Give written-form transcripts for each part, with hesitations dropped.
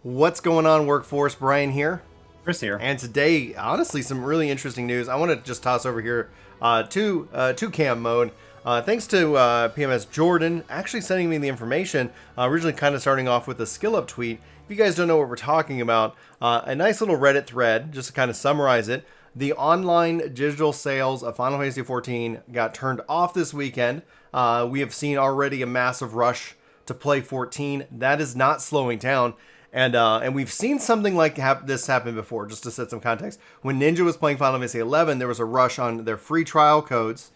What's going on, workforce? Brian here. Chris here. And today, honestly, some really interesting news. I want to just toss over here to cam mode. Thanks to PMS Jordan actually sending me the information. Originally kind of starting off with a skill up tweet. If you guys don't know what we're talking about, a nice little Reddit thread, just to kind of summarize it. The online digital sales of Final Fantasy XIV got turned off this weekend. We have seen already a massive rush to play 14. That is not slowing down. And we've seen something like this happen before, just to set some context. When Ninja was playing Final Fantasy XI, there was a rush on their free trial codes,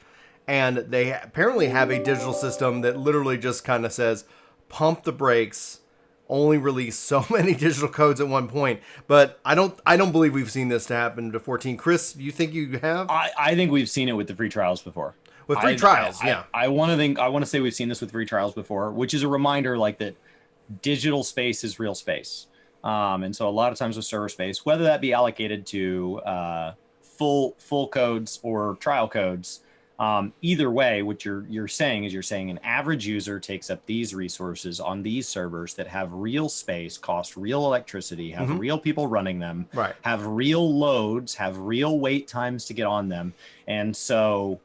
and they apparently have a digital system that literally just kind of says, pump the brakes, only release so many digital codes at one point. But I don't believe we've seen this to happen to 14. Chris, you think you have? I think we've seen it with the free trials before. With free trials, yeah. I want to say we've seen this with free trials before, which is a reminder like that. Digital space is real space. And so a lot of times with server space, whether that be allocated to full codes or trial codes, either way, what you're saying an average user takes up these resources on these servers that have real space, cost real electricity, have real people running them, right, have real loads, have real wait times to get on them. And so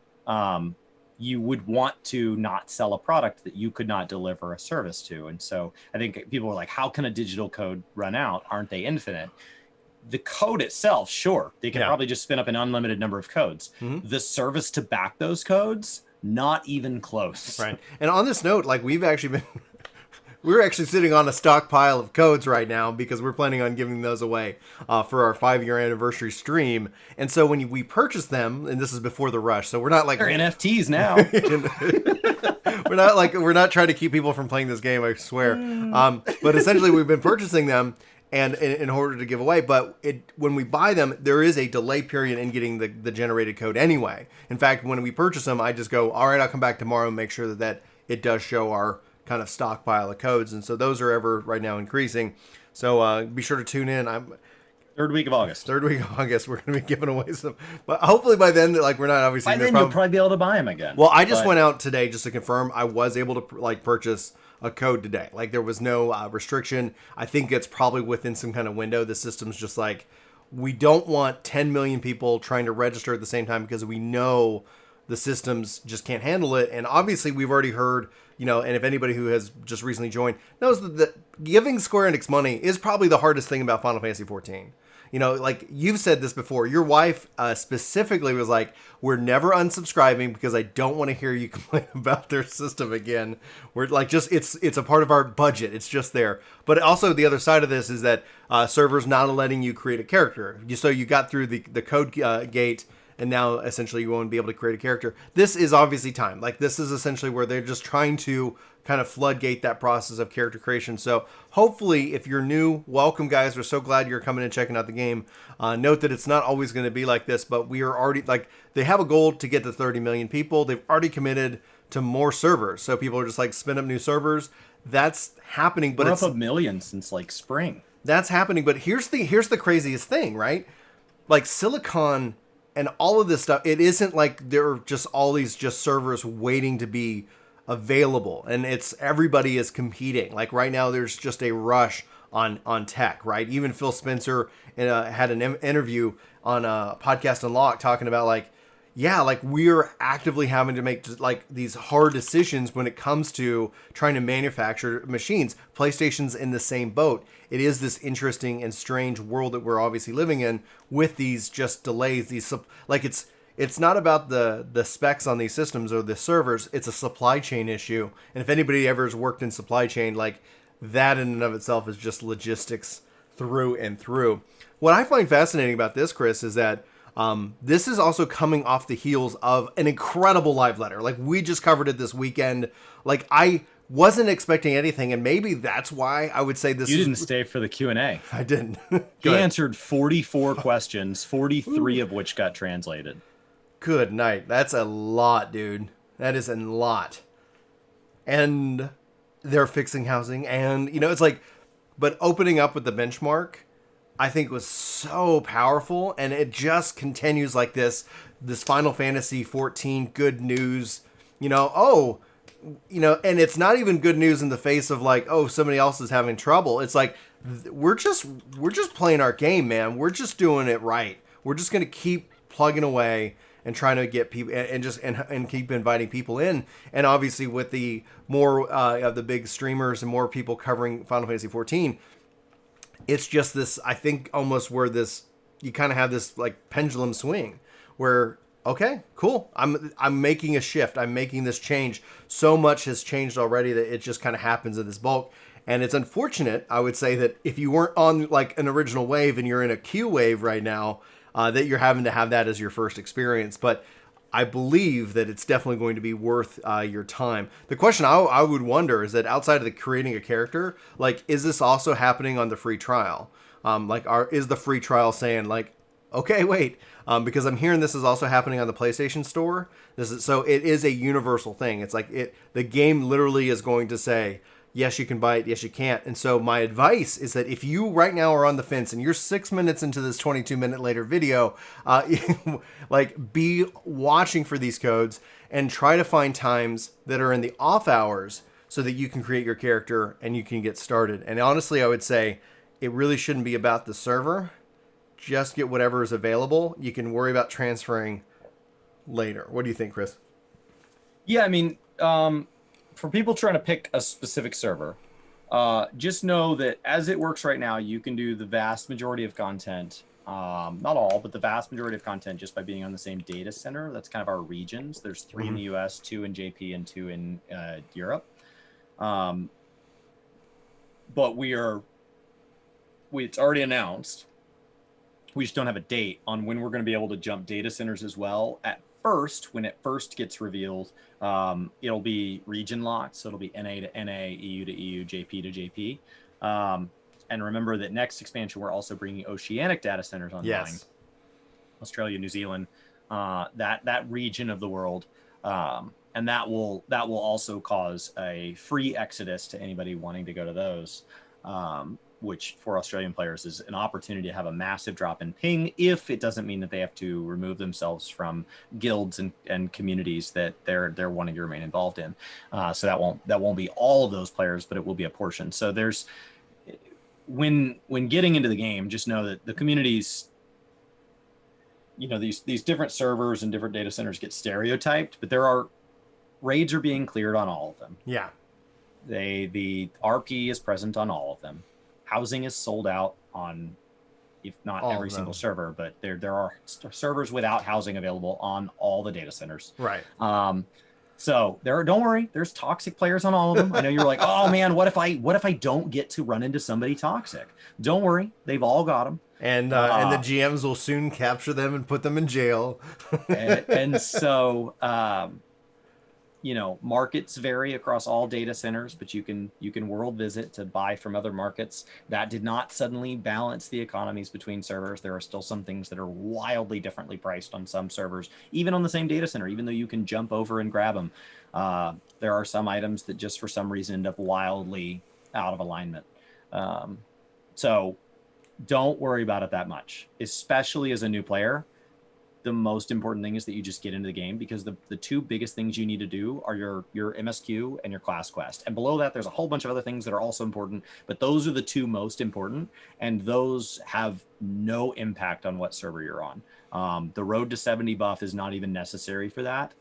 you would want to not sell a product that you could not deliver a service to. And so I think people are like, how can a digital code run out? Aren't they infinite? The code itself, sure, they can probably just spin up an unlimited number of codes. The service to back those codes, not even close. Right. And on this note, like we're actually sitting on a stockpile of codes right now because we're planning on giving those away for our 5-year anniversary stream. And so when we purchase them, and this is before the rush, so we're not like... They're NFTs now. we're not trying to keep people from playing this game, I swear. But essentially we've been purchasing them and in order to give away. But when we buy them, there is a delay period in getting the generated code anyway. In fact, when we purchase them, I just go, all right, I'll come back tomorrow and make sure that it does show our kind of stockpile of codes, and so those are ever right now increasing. So be sure to tune in. Third week of August, we're going to be giving away some, but hopefully by then, like, we're not obviously by then you'll probably be able to buy them again. Well, I just went out today just to confirm I was able to like purchase a code today. Like there was no restriction. I think it's probably within some kind of window. The system's just like, we don't want 10 million people trying to register at the same time because we know the systems just can't handle it. And obviously we've already heard, and if anybody who has just recently joined knows that giving Square Enix money is probably the hardest thing about Final Fantasy XIV. Like you've said this before, your wife specifically was like, we're never unsubscribing because I don't want to hear you complain about their system again. We're like, it's a part of our budget. It's just there. But also the other side of this is that servers not letting you create a character. So you got through the code gate, and now essentially you won't be able to create a character. This is obviously time. Like this is essentially where they're just trying to kind of floodgate that process of character creation. So hopefully if you're new, welcome guys. We're so glad you're coming and checking out the game. Note that it's not always going to be like this, but we are already like, they have a goal to get to 30 million people. They've already committed to more servers. So people are just like spin up new servers. That's happening, but we're it's up a million since like spring. That's happening. But here's the craziest thing, right? Like Silicon and all of this stuff, it isn't like there are just all these just servers waiting to be available, and it's everybody is competing. Like right now, there's just a rush on tech, right? Even Phil Spencer had an interview on Podcast Unlocked talking about like we're actively having to make like these hard decisions when it comes to trying to manufacture machines. PlayStation's in the same boat. It is this interesting and strange world that we're obviously living in with these just delays. It's not about the specs on these systems or the servers. It's a supply chain issue. And if anybody ever has worked in supply chain, like that in and of itself is just logistics through and through. What I find fascinating about this, Chris, is that this is also coming off the heels of an incredible live letter. Like we just covered it this weekend. Like I wasn't expecting anything, and maybe that's why I would say this. You didn't stay for the Q&A. I didn't. He answered 44 questions, 43 of which got translated. Good night. That's a lot, dude. That is a lot. And they're fixing housing, and it's like, but opening up with the benchmark, I think was so powerful, and it just continues like this Final Fantasy XIV good news, and it's not even good news in the face of like, oh, somebody else is having trouble. It's like we're just playing our game, man. We're just doing it right. We're just going to keep plugging away and trying to get people and keep inviting people in. And obviously with the more of the big streamers and more people covering Final Fantasy XIV, it's just this, I think, almost where this, you kind of have this like pendulum swing where, okay, cool, I'm making a shift, I'm making this change. So much has changed already that it just kind of happens in this bulk. And it's unfortunate, I would say, that if you weren't on like an original wave and you're in a Q wave right now, that you're having to have that as your first experience. But I believe that it's definitely going to be worth your time. The question I would wonder is that outside of the creating a character, like, is this also happening on the free trial? Is the free trial saying like, okay, wait, because I'm hearing this is also happening on the PlayStation Store. So it is a universal thing. It's like the game literally is going to say, yes, you can buy it. Yes, you can't. And so my advice is that if you right now are on the fence and you're 6 minutes into this 22-minute later video, like, be watching for these codes and try to find times that are in the off hours so that you can create your character and you can get started. And honestly, I would say it really shouldn't be about the server. Just get whatever is available. You can worry about transferring later. What do you think, Chris? Yeah, I mean, for people trying to pick a specific server, just know that as it works right now, you can do the vast majority of content, not all, but the vast majority of content just by being on the same data center. That's kind of our regions. There's 3 in the US, 2 in JP, and 2 in Europe. But it's already announced. We just don't have a date on when we're going to be able to jump data centers as well. At first, when it first gets revealed, it'll be region locked. So it'll be NA to NA, EU to EU, JP to JP. And remember that next expansion, we're also bringing oceanic data centers online. Yes. Australia, New Zealand, that region of the world. And that will also cause a free exodus to anybody wanting to go to those. Which for Australian players is an opportunity to have a massive drop in ping if it doesn't mean that they have to remove themselves from guilds and communities that they're wanting to remain involved in. So that won't be all of those players, but it will be a portion. So there's when getting into the game, just know that the communities, these different servers and different data centers get stereotyped, but raids are being cleared on all of them. Yeah. The RP is present on all of them. Housing is sold out on, if not every single server, but there are servers without housing available on all the data centers. Right. So don't worry, there's toxic players on all of them. I know you're like, oh man, what if I don't get to run into somebody toxic? Don't worry, they've all got them. And the GMs will soon capture them and put them in jail. and so, markets vary across all data centers, but you can world visit to buy from other markets. That did not suddenly balance the economies between servers. There are still some things that are wildly differently priced on some servers, even on the same data center, even though you can jump over and grab them. There are some items that just for some reason end up wildly out of alignment. So don't worry about it that much, especially as a new player. The most important thing is that you just get into the game, because the two biggest things you need to do are your MSQ and your class quest. And below that, there's a whole bunch of other things that are also important, but those are the two most important, and those have no impact on what server you're on. The road to 70 buff is not even necessary for that.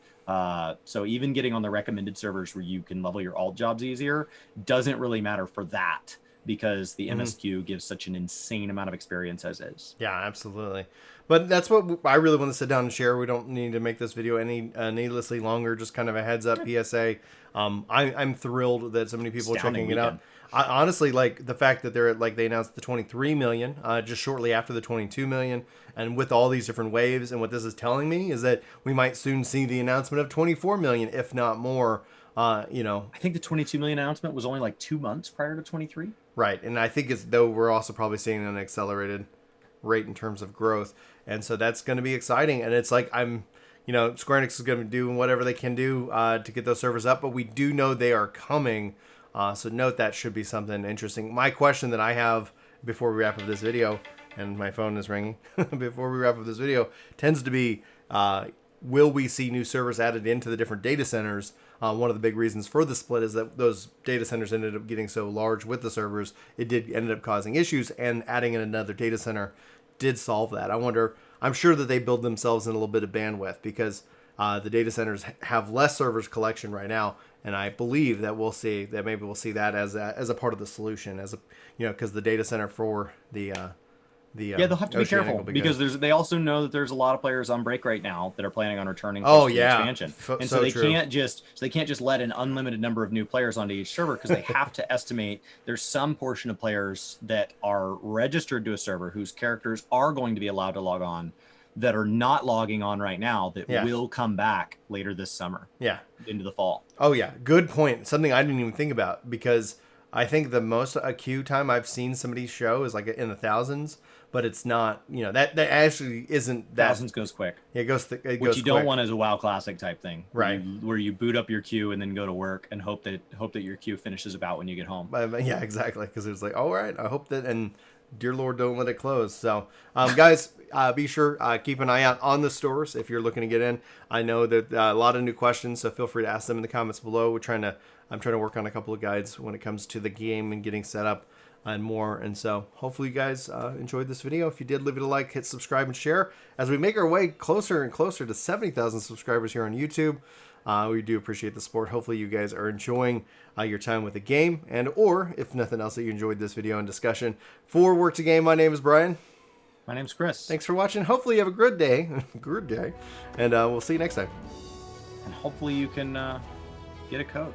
So even getting on the recommended servers where you can level your alt jobs easier doesn't really matter for that, because the MSQ gives such an insane amount of experience as is. Yeah, absolutely. But that's what I really want to sit down and share. We don't need to make this video any needlessly longer. Just kind of a heads up PSA. I'm thrilled that so many people are checking it out. I honestly like the fact that they announced the 23 million just shortly after the 22 million, and with all these different waves. And what this is telling me is that we might soon see the announcement of 24 million, if not more. I think the 22 million announcement was only like 2 months prior to 23. Right, and I think it's though we're also probably seeing an accelerated rate in terms of growth, and so that's going to be exciting. And it's like Square Enix is going to do whatever they can do to get those servers up, but we do know they are coming. So note that should be something interesting. My question that I have before we wrap up this video, and my phone is ringing before we wrap up this video, tends to be, will we see new servers added into the different data centers? One of the big reasons for the split is that those data centers ended up getting so large with the servers, ended up causing issues, and adding in another data center did solve that. I'm sure that they build themselves in a little bit of bandwidth because the data centers have less servers collection right now, and I believe that we'll see that as a part of the solution, because the data center for the they'll have to be Oceanic careful will be because good. they also know that there's a lot of players on break right now that are planning on returning Oh, to the yeah. expansion, and So they true. can't just let an unlimited number of new players onto each server because they have to estimate there's some portion of players that are registered to a server whose characters are going to be allowed to log on that are not logging on right now that will come back later this summer. Yeah. Into the fall. Oh yeah, good point. Something I didn't even think about because I think the most queue time I've seen somebody show is like in the thousands, but it's not. That actually isn't that. Thousands goes quick. It goes. What you don't want is a WoW Classic type thing, right? Where you boot up your queue and then go to work and hope that your queue finishes about when you get home. Yeah, exactly. Because it's like, all right, I hope that, and dear Lord, don't let it close. So, guys, be sure keep an eye out on the stores if you're looking to get in. I know that a lot of new questions, so feel free to ask them in the comments below. I'm trying to work on a couple of guides when it comes to the game and getting set up and more. And so hopefully you guys enjoyed this video. If you did, leave it a like, hit subscribe, and share as we make our way closer and closer to 70,000 subscribers here on YouTube. We do appreciate the support. Hopefully you guys are enjoying your time with the game, or if nothing else, that you enjoyed this video and discussion. For Work to Game, my name is Brian. My name's Chris. Thanks for watching. Hopefully you have a good day. Good day. And we'll see you next time. And hopefully you can get a code.